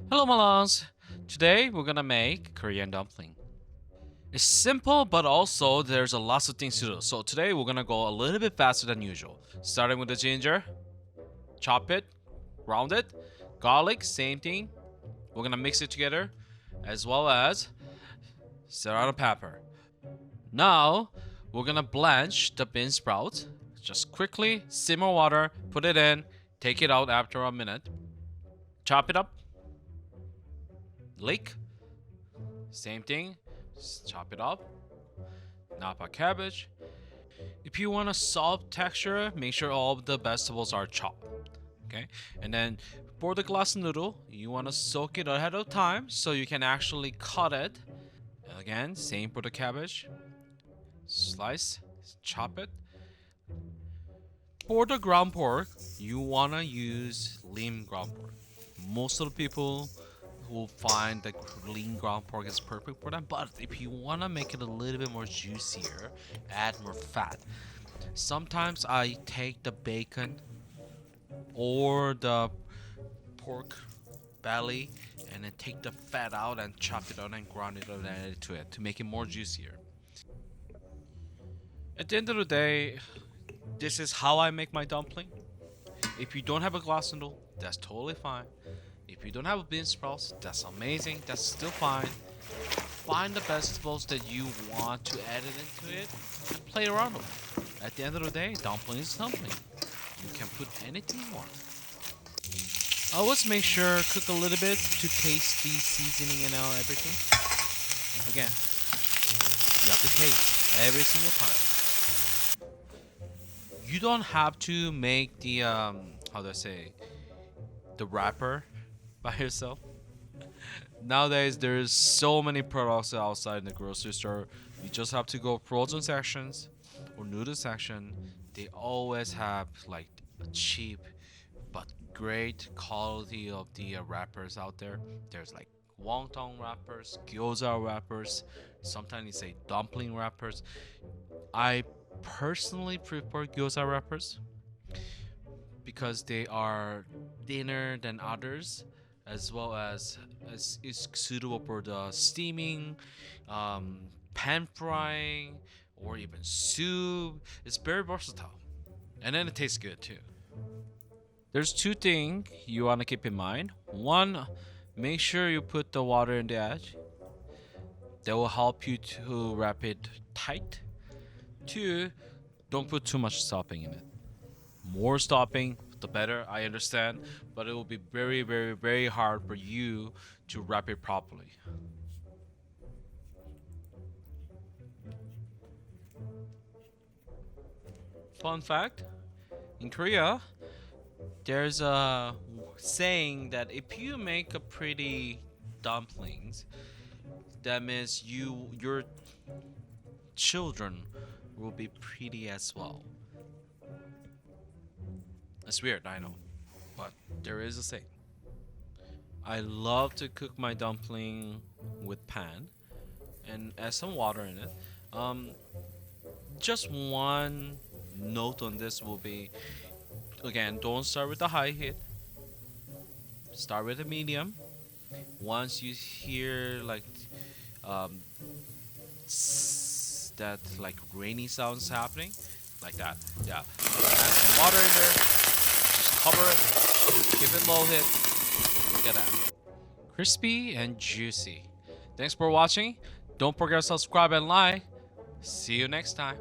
Hello, Malons. Today we're gonna make Korean dumpling. It's simple, but also there's a lots of things to do. So today we're gonna go a little bit faster than usual. Starting with the ginger, chop it, ground it, garlic, same thing. We're gonna mix it together, as well as serrano pepper. Now we're gonna blanch the bean sprouts. Just quickly simmer water, put it in, take it out after a minute. Chop it up, leek, same thing. Just chop it up. Napa cabbage. If you want a soft texture, make sure all of the vegetables are chopped. Okay, and then for the glass noodle, you want to soak it ahead of time so you can actually cut it. Again, same for the cabbage. Slice, chop it. For the ground pork, you want to use lean ground pork. Most of the people will find that lean ground pork is perfect for them, but if you want to make it a little bit more juicier, add more fat. Sometimes I take the bacon or the pork belly and then take the fat out and chop it out and grind it out and add it to it to make it more juicier. At the end of the day, this is how I make my dumpling. If you don't have a glass noodle, that's totally fine. If you don't have a bean sprouts, that's amazing. That's still fine. Find the vegetables that you want to add it into it and play around with it. At the end of the day, dumpling is dumpling. You can put anything you want. Always make sure cook a little bit to taste the seasoning and everything. Again, you have to taste every single time. You don't have to make the how do I say the wrapper by yourself. Nowadays, there's so many products outside in the grocery store. You just have to go frozen sections or noodle section. They always have like a cheap but great quality of the wrappers out there. There's like wonton wrappers, gyoza wrappers, sometimes you say dumpling wrappers. I personally prefer gyoza wrappers because they are thinner than others, as well as is suitable for the steaming, pan frying, or even soup. It's very versatile, and then it tastes good too. There's two things you want to keep in mind. One, make sure you put the water in the edge. That will help you to wrap it tight. Two, don't put too much stopping in it. More stopping, the better, I understand, but it will be very, very, very hard for you to wrap it properly. Fun fact, in Korea, there's a saying that if you make a pretty dumplings, that means your children will be pretty as well. It's weird, I know, but there is a saying. I love to cook my dumpling with pan and add some water in it. Um, just one note on this will be, again, don't start with the high heat. Start with a medium. Once you hear like um, that like rainy sounds happening, like that, yeah. Add some water in there. Just cover it. Keep it low heat. Look at that. Crispy and juicy. Thanks for watching. Don't forget to subscribe and like. See you next time.